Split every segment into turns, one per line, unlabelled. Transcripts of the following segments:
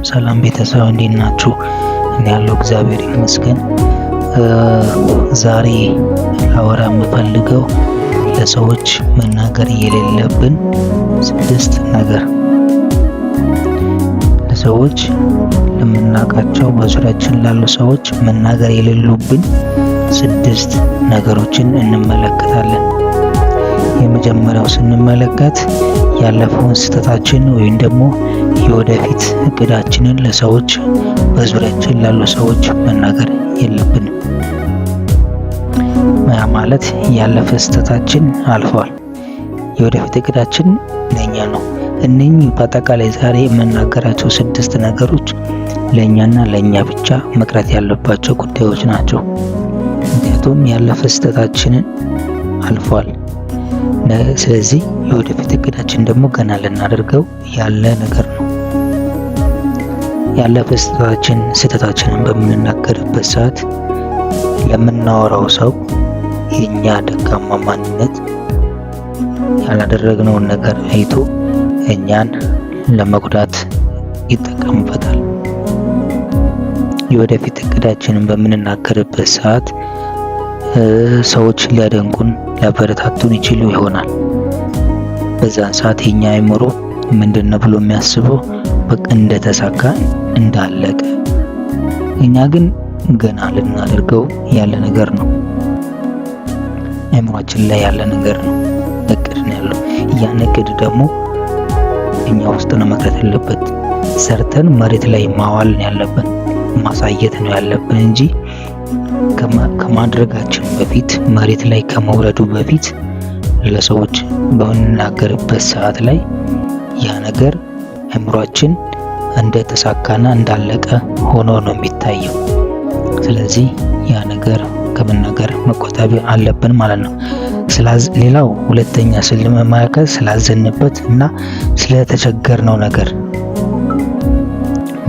ሰላም ቤተሰብ እንዴት ናችሁ? እኔ ያለው እግዚአብሔር ይመስገን። ዛሬ ላወራ የምፈልገው ለሰዎች መናገር የሌለብን 6 ነገር፣ ለሰዎች ለምናውቃቸው በዙሪያችን ላሉ ሰዎች መናገር የሌሉብን 6 ነገሮችን እንመለከታለን። የመጀመሪያው ስንመለከት ያለፈውን ስህተታችን ወይም ደግሞ የወደፊት እቅዳችንን ለሰዎች በዙሪያችን ላሉ ሰዎች መናገር የለብንም። ያ ማለት ያለፈ ስህተታችን አልፏል፣ የወደፊት እቅዳችን ለኛ ነው። እነኚህ በአጠቃላይ ዛሬ የምናገራቸው 6 ነገሮች ለኛና ለኛ ብቻ መቅረት ያለባቸው ጉዳዮች ናቸው። ምክንያቱም ያለፈ ስህተታችንን አልፏል። ስለዚህ የወደፊት እቅዳችን ደግሞ ገና ልናደርገው ያለ ነገር ነው። ያለፈ ስህተታችንን በምንናገርበት ሰዓት ለምናወራው ሰው የኛ ደካማ ማንነት ያላደረግነውን ነገር አይቶ እኛን ለመጉዳት ይጠቀምበታል። የወደፊት እቅዳችንን በምንናገርበት ሰዓት ሰዎች ሊያደንቁን ሊያበረታቱን ይችሉ ይሆናል። በዛን ሰዓት የኛ አእምሮ ምንድነው ብሎ የሚያስበው በቃ እንደተሳካ እንዳለቀ፣ እኛ ግን ገና ልናደርገው ያለ ነገር ነው። አእምሯችን ላይ ያለ ነገር ነው፣ እቅድ ነው ያለው። ያን እቅድ ደግሞ እኛ ውስጥ ነው መቅረት ያለበት። ሰርተን መሬት ላይ ማዋል ነው ያለብን፣ ማሳየት ነው ያለብን እንጂ ከማድረጋችን በፊት መሬት ላይ ከመውረዱ በፊት ለሰዎች በምንናገርበት ሰዓት ላይ ያ ነገር አእምሯችን እንደተሳካና እንዳለቀ ሆኖ ነው የሚታየው። ስለዚህ ያ ነገር ከመናገር መቆጠብ አለብን ማለት ነው። ሌላው ሁለተኛ ስንመለከት ስላዘንበት እና ስለተቸገርነው ነገር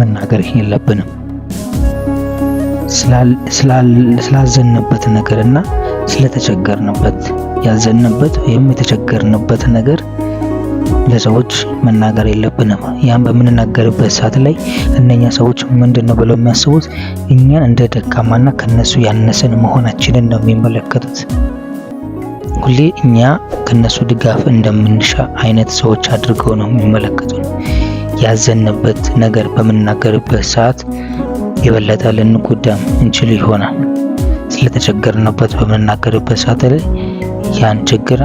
መናገር የለብንም። ስላዘንበት ነገር እና ስለተቸገርንበት ያዘንበት ወይም የተቸገርንበት ነገር ለሰዎች መናገር የለብንም። ያን በምንናገርበት ሰዓት ላይ እነኛ ሰዎች ምንድነው ብለው የሚያስቡት እኛን እንደ ደካማና ከነሱ ያነሰን መሆናችንን ነው የሚመለከቱት። ሁሌ እኛ ከነሱ ድጋፍ እንደምንሻ አይነት ሰዎች አድርገው ነው የሚመለከቱን። ያዘንበት ነገር በምንናገርበት ሰዓት የበለጠ ልንጎዳም እንችል ይሆናል። ስለተቸገርንበት በምንናገርበት ሰዓት ላይ ያን ችግር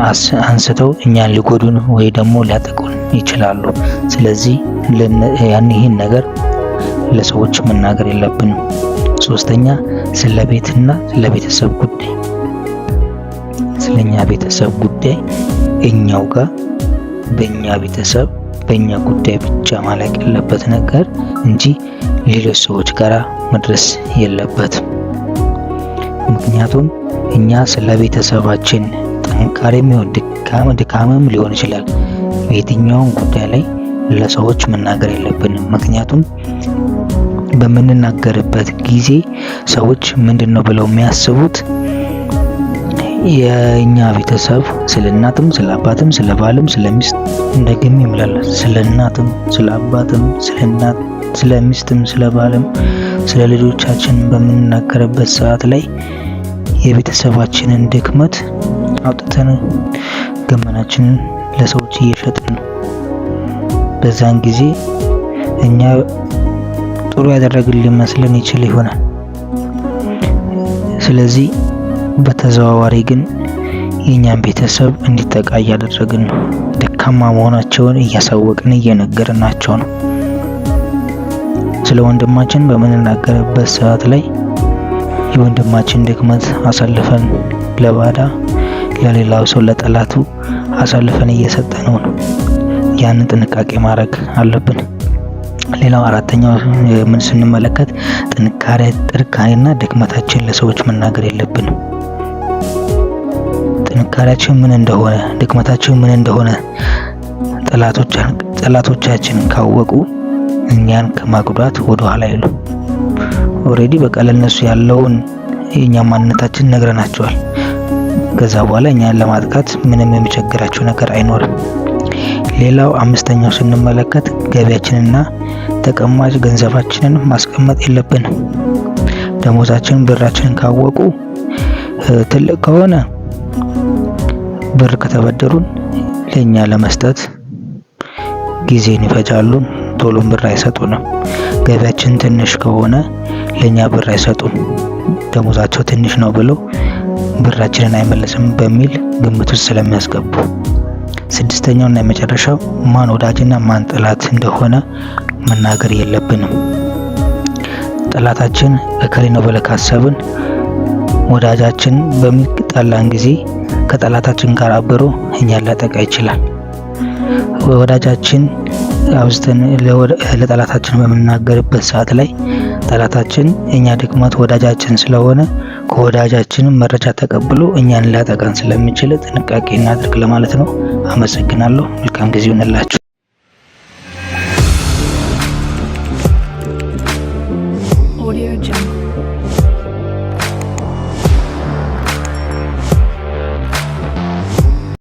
አንስተው እኛን ሊጎዱን ወይ ደግሞ ሊያጠቁን ይችላሉ። ስለዚህ ይህን ነገር ለሰዎች መናገር የለብንም። ሶስተኛ ስለ ቤትና ስለ ቤተሰብ ጉዳይ፣ ስለኛ ቤተሰብ ጉዳይ እኛው ጋር በእኛ ቤተሰብ በእኛ ጉዳይ ብቻ ማለቅ ያለበት ነገር እንጂ ሌሎች ሰዎች ጋር መድረስ የለበትም። ምክንያቱም እኛ ስለ ቤተሰባችን ጥንካሬም ይሁን ድካምም ሊሆን ይችላል በየትኛውም ጉዳይ ላይ ለሰዎች መናገር የለብንም። ምክንያቱም በምንናገርበት ጊዜ ሰዎች ምንድነው ብለው የሚያስቡት የኛ ቤተሰብ ስለ እናትም ስለ አባትም ስለ ባልም ስለ ሚስት እንደግም ይምላል። ስለ እናትም ስለ አባትም ስለ እናት ስለ ሚስትም ስለ ባልም ስለ ልጆቻችን በምንናገርበት ሰዓት ላይ የቤተሰባችንን ድክመት አውጥተን ገመናችንን ለሰዎች እየሸጥን ነው። በዛን ጊዜ እኛ ጥሩ ያደረግልን መስለን ይችል ይሆናል። ስለዚህ በተዘዋዋሪ ግን የኛን ቤተሰብ እንዲጠቃ እያደረግን ነው። ደካማ መሆናቸውን እያሳወቅን እየነገርናቸው ነው። ስለ ወንድማችን በምንናገርበት ሰዓት ላይ የወንድማችን ድክመት አሳልፈን ለባዳ ለሌላው ሰው ለጠላቱ አሳልፈን እየሰጠነው ነው። ያንን ጥንቃቄ ማድረግ አለብን። ሌላው አራተኛው ምን ስንመለከት ጥንካሬና ድክመታችን ለሰዎች መናገር የለብንም። ጥንካሬያችን ምን እንደሆነ ድክመታችን ምን እንደሆነ ጠላቶቻችን ካወቁ እኛን ከማጉዳት ወደ ኋላ አይሉ። ኦሬዲ በቃ ለነሱ ያለውን የኛ ማንነታችን ነግረናቸዋል። ከዛ በኋላ እኛን ለማጥቃት ምንም የሚቸግራቸው ነገር አይኖርም። ሌላው አምስተኛው ስንመለከት ገቢያችንና ተቀማጭ ገንዘባችንን ማስቀመጥ የለብንም። ደሞዛችንን ብራችንን ካወቁ ትልቅ ከሆነ ብር ከተበደሩን ለኛ ለመስጠት ጊዜን ይፈጃሉ፣ ቶሎም ብር አይሰጡንም። ገቢያችን ትንሽ ከሆነ ለኛ ብር አይሰጡም፣ ደሞዛቸው ትንሽ ነው ብለው ብራችንን አይመልስም በሚል ግምት ውስጥ ስለሚያስገቡ። ስድስተኛውና የመጨረሻው ማን ወዳጅና ማን ጠላት እንደሆነ መናገር የለብንም። ጠላታችን እከሌ ነው ብለን ካሰብን ወዳጃችን በሚጣላን ጊዜ ከጠላታችን ጋር አብሮ እኛን ሊያጠቃ ይችላል። ወዳጃችን አብዝተን ለጠላታችን በምናገርበት ሰዓት ላይ ጠላታችን እኛ ድክመት ወዳጃችን ስለሆነ ከወዳጃችን መረጃ ተቀብሎ እኛን ሊያጠቃን ስለሚችል ጥንቃቄ እናድርግ ለማለት ነው። አመሰግናለሁ። መልካም ጊዜ ይሁንላችሁ።